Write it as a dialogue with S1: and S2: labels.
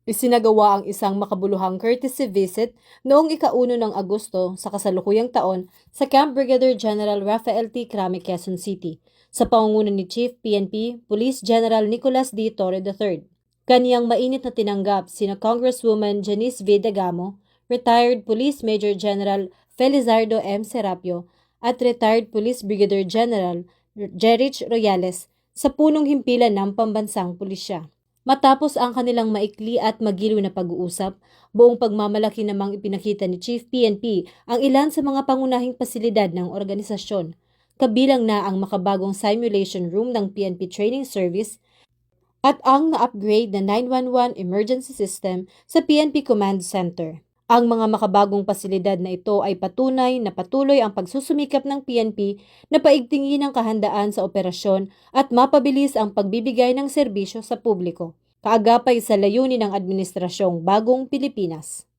S1: Isinagawa ang isang makabuluhang courtesy visit noong ika-1 ng Agosto sa kasalukuyang taon sa Camp Brigadier General Rafael T. Crame, Quezon City, sa pangunguna ni Chief PNP Police General Nicolas D. Torre III. Kaniyang mainit na tinanggap sina Congresswoman Janice V. Dagamo, Retired Police Major General Felizardo M. Serapio, at Retired Police Brigadier General Jerich Royales sa punong himpilan ng pambansang pulisya. Matapos ang kanilang maikli at magiliw na pag-uusap, buong pagmamalaki namang ipinakita ni Chief PNP ang ilan sa mga pangunahing pasilidad ng organisasyon, kabilang na ang makabagong simulation room ng PNP Training Service at ang na-upgrade na 911 emergency system sa PNP Command Center. Ang mga makabagong pasilidad na ito ay patunay na patuloy ang pagsusumikap ng PNP na paigtingin ang kahandaan sa operasyon at mapabilis ang pagbibigay ng serbisyo sa publiko, kaagapay sa layunin ng Administrasyong Bagong Pilipinas.